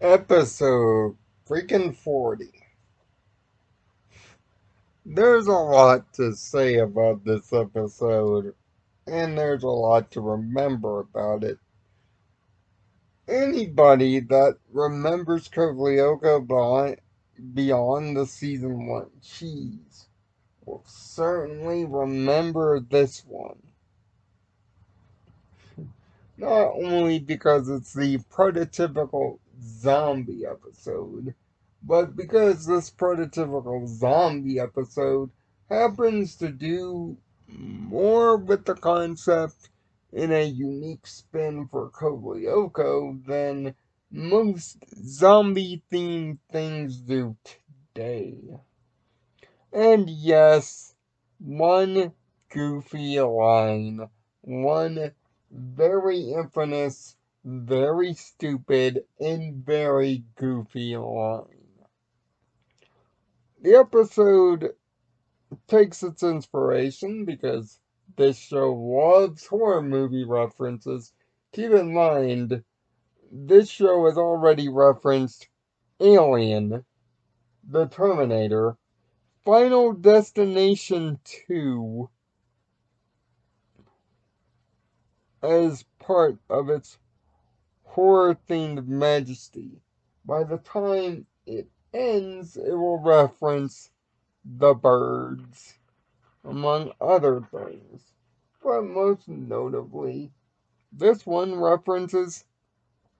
Episode freaking 40. There's a lot to say about this episode, and there's a lot to remember about it. Anybody that remembers Kovalioka beyond the season 1 cheese will certainly remember this one. Not only because it's the prototypical zombie episode, but because this prototypical zombie episode happens to do more with the concept in a unique spin for Kobayoko than most zombie themed things do today. And yes, one goofy line, one very infamous, very stupid, and very goofy line. The episode takes its inspiration because this show loves horror movie references. Keep in mind, this show has already referenced Alien, The Terminator, Final Destination 2 as part of its horror-themed majesty. By the time it ends, it will reference the birds, among other things. But most notably, this one references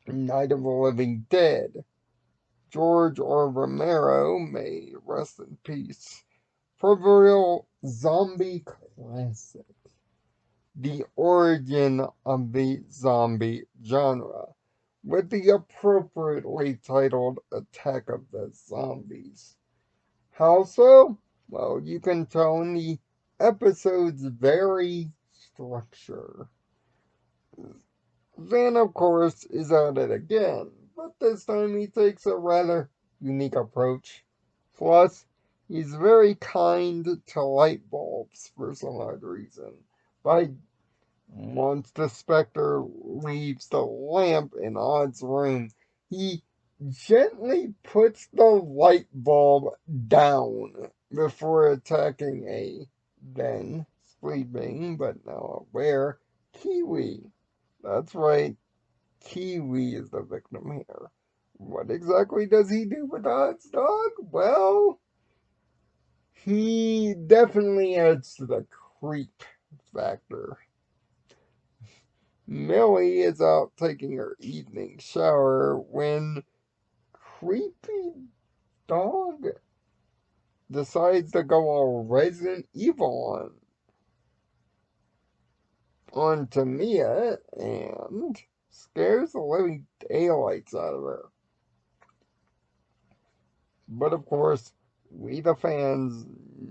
Night of the Living Dead. George R. Romero, may rest in peace, proverbial zombie classic. The origin of the zombie genre, with the appropriately titled Attack of the Zombies. How so? Well, you can tell in the episode's very structure. Van, of course, is at it again, but this time he takes a rather unique approach. Plus, he's very kind to light bulbs for some odd reason. By Once the Spectre leaves the lamp in Odd's room, he gently puts the light bulb down before attacking a then sleeping but now aware Kiwi. That's right, Kiwi is the victim here. What exactly does he do with Odd's dog? Well, he definitely adds to the creep factor. Millie is out taking her evening shower when creepy dog decides to go all Resident Evil on Tamia and scares the living daylights out of her. But of course, we the fans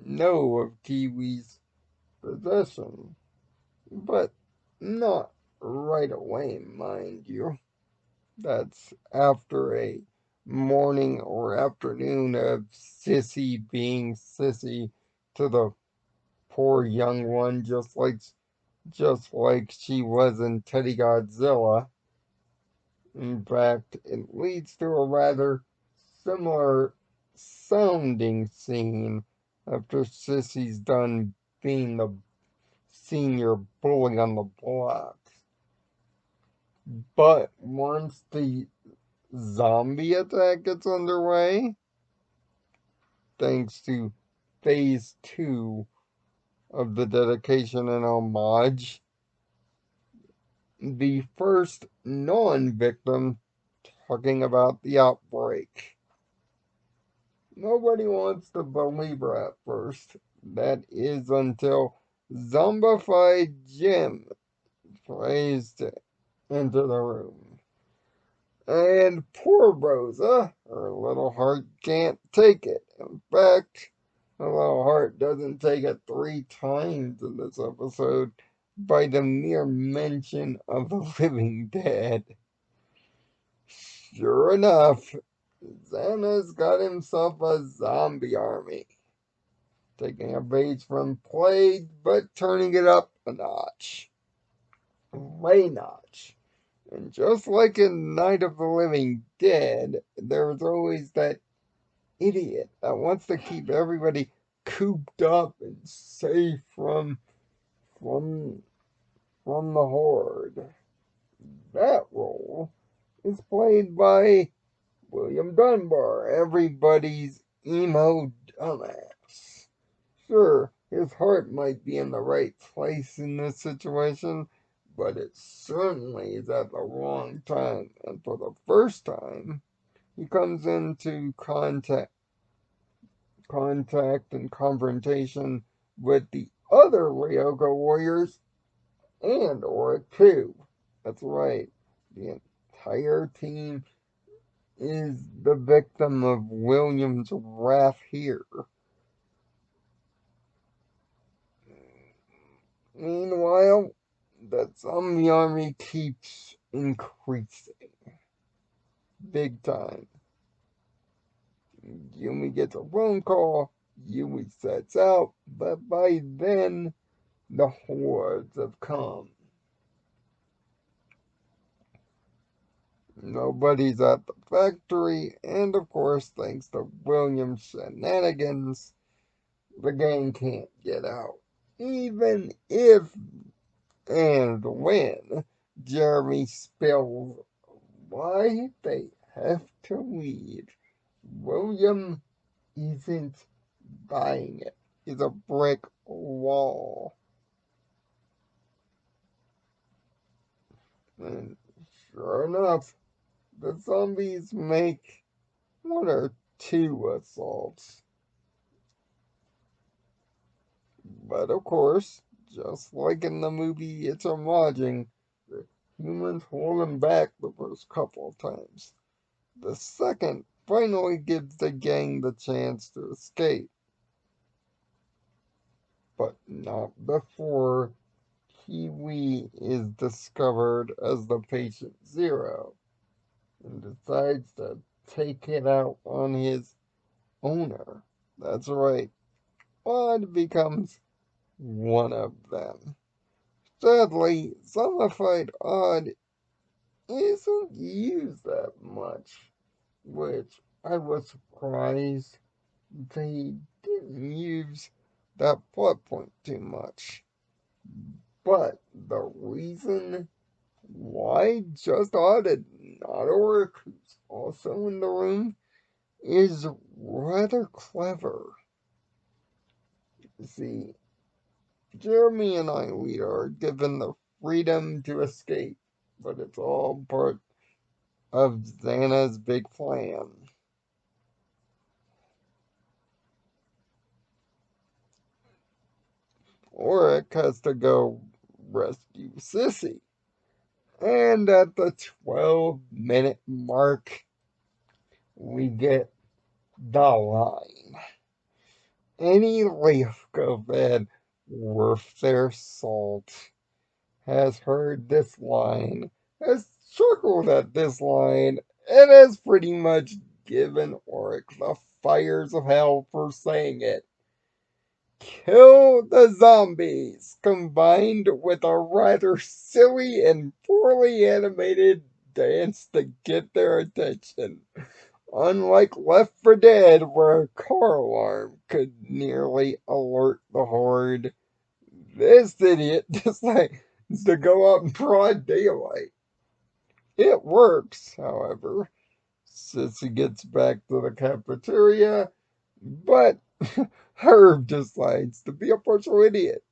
know of Kiwi's possession, but not right away, mind you. That's after a morning or afternoon of Sissy being Sissy to the poor young one, just like she was in Teddy Godzilla. In fact, it leads to a rather similar sounding scene after Sissy's done being the senior bully on the block. But once the zombie attack gets underway, thanks to phase 2 of the dedication and homage, the first non-victim talking about the outbreak. Nobody wants to believe her at first. That is until zombified Jim tries to enter the room. And poor Rosa, her little heart can't take it. In fact, her little heart doesn't take it 3 times in this episode by the mere mention of the living dead. Sure enough, Xana's got himself a zombie army, taking a page from Plague, but turning it up a notch. Way notch. And just like in Night of the Living Dead, there's always that idiot that wants to keep everybody cooped up and safe from from the horde. That role is played by William Dunbar, everybody's emo dumbass. Sure, his heart might be in the right place in this situation, but it certainly is at the wrong time. And for the first time, he comes into contact and confrontation with the other Ryoga warriors and Auric too. That's right. The entire team is the victim of William's wrath here. Meanwhile, the zombie army keeps increasing. Big time. Yumi gets a phone call. Yumi sets out, but by then, the hordes have come. Nobody's at the factory, and of course, thanks to William's shenanigans, the gang can't get out. Even if and when Jeremy spills why they have to leave, William isn't buying it. He's a brick wall. And sure enough, the zombies make one or two assaults. But of course, just like in the movie It's a Lodging, the humans hold him back the first couple of times. The second finally gives the gang the chance to escape, but not before Kiwi is discovered as the patient zero and decides to take it out on his owner. That's right, Odd becomes one of them. Sadly, zombified Odd isn't used that much, which I was surprised they didn't use that plot point too much. But the reason why just Odd and not Oric, who's also in the room, is rather clever. See, Jeremy and Aelita are given the freedom to escape, but it's all part of Xana's big plan. Oric has to go rescue Sissy. And at the 12-minute mark, we get the line. Any Lyovko fan worth their salt has heard this line, has chuckled at this line, and has pretty much given Oric the fires of hell for saying it. Kill the zombies, combined with a rather silly and poorly animated dance to get their attention. Unlike Left 4 Dead, where a car alarm could nearly alert the horde, this idiot decides to go out in broad daylight. It works, however. Sissy gets back to the cafeteria, but Herb decides to be a partial idiot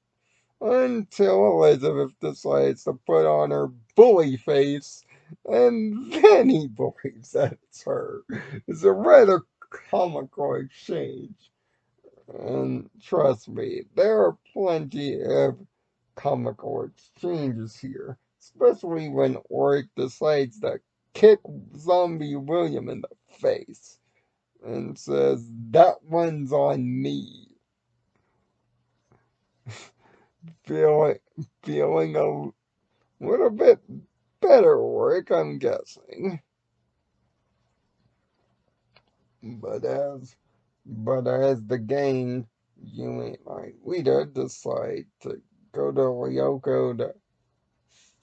until Elizabeth decides to put on her bully face, and then he believes that it's her. It's a rather comical exchange. And trust me, there are plenty of comical exchanges here, especially when Oric decides to kick Zombie William in the face and says, "That one's on me." Feeling, feeling a little bit better, Oric, I'm guessing. But as, but as the gang, you and Aelita decide to go to Lyoko to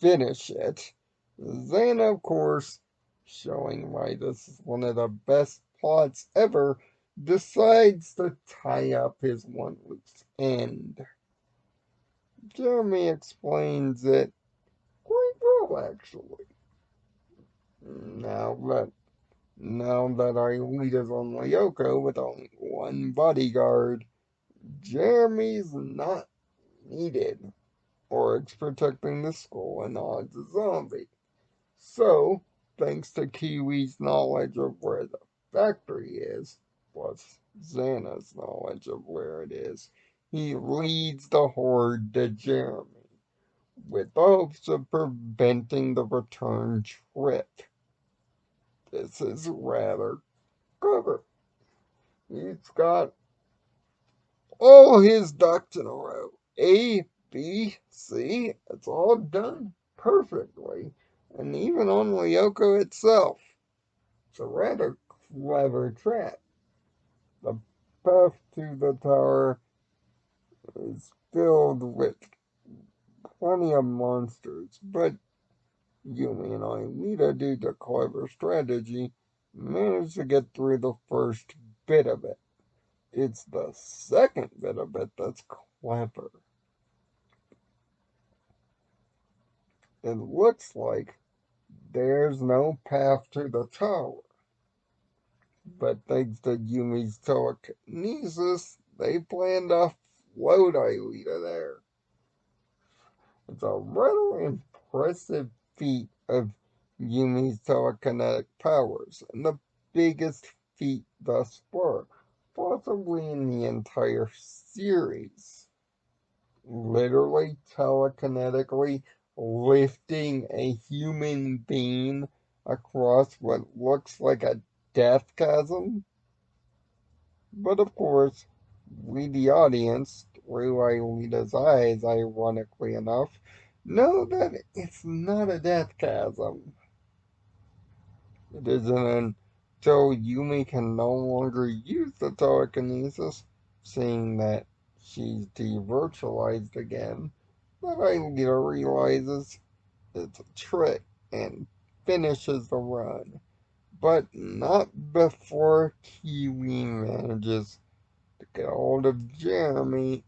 finish it, Xana, of course, showing why this is one of the best plots ever, decides to tie up his one loose end. Jeremy explains it quite well, actually. Now that now that Aelita's on Lyoko with only one bodyguard, Jeremy's not needed, or it's protecting the school and odds a zombie. So, thanks to Kiwi's knowledge of where the factory is, plus Xana's knowledge of where it is, he leads the horde to Jeremy, with hopes of preventing the return trip. This is rather clever. He's got all his ducks in a row. A, B, C, it's all done perfectly. And even on Lyoko itself. It's a rather clever trap. The path to the tower is filled with plenty of monsters, but Yumi and Aelita, due to clever strategy, managed to get through the first bit of it. It's the second bit of it that's clever. It looks like there's no path to the tower, but thanks to Yumi's telekinesis, they plan to float Aelita there. It's a rather impressive feat of Yumi's telekinetic powers, and the biggest feat thus far, possibly in the entire series. Literally telekinetically lifting a human being across what looks like a death chasm. But of course, we, the audience, through Aelita's eyes, ironically enough, know that it's not a death chasm. It isn't until Yumi can no longer use the telekinesis, seeing that she's devirtualized again, that Aelita realizes it's a trick and finishes the run. But not before Kiwi manages to get hold of Jeremy,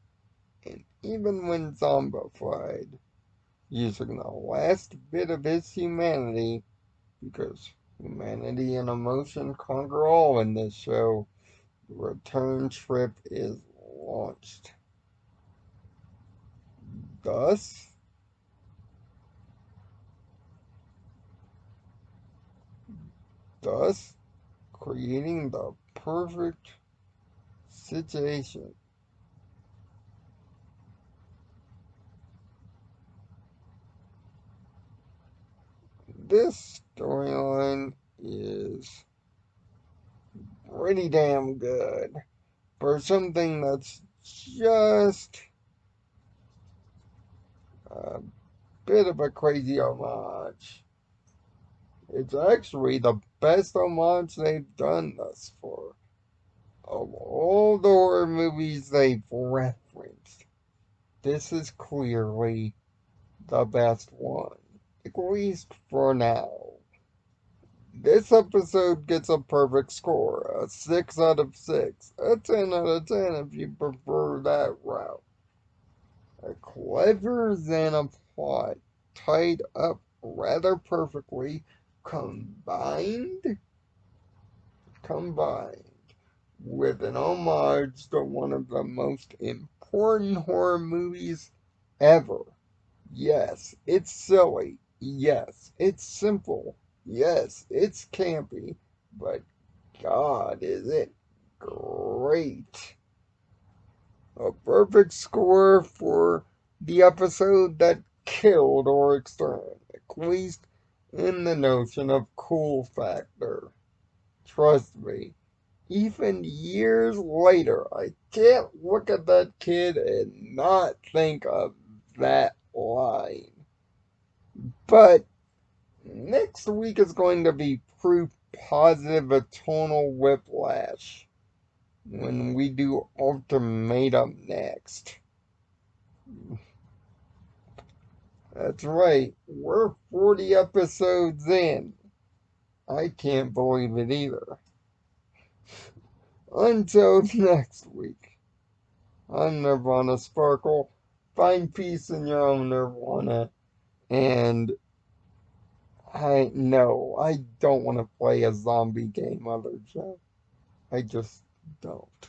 and even when zombified, using the last bit of his humanity, because humanity and emotion conquer all in this show, the return trip is launched. Thus, thus creating the perfect situation. This storyline is pretty damn good for something that's just a bit of a crazy homage. It's actually the best homage they've done thus far. Of all the horror movies they've referenced, this is clearly the best one, at least for now. This episode gets a perfect score, a 6 out of 6, a 10 out of 10 if you prefer that route. A clever Xana plot, tied up rather perfectly, combined, combined with an homage to one of the most important horror movies ever. Yes, it's silly. Yes, it's simple. Yes, it's campy. But God, is it great. A perfect score for the episode that killed Oric Stern, at least in the notion of cool factor. Trust me, even years later, I can't look at that kid and not think of that line. But next week is going to be proof positive of tonal whiplash when we do Ultimatum next. That's right, we're 40 episodes in. I can't believe it either. Until next week, I'm Nirvana Sparkle. Find peace in your own Nirvana. And I don't want to play a zombie game, Other Joe. I just don't.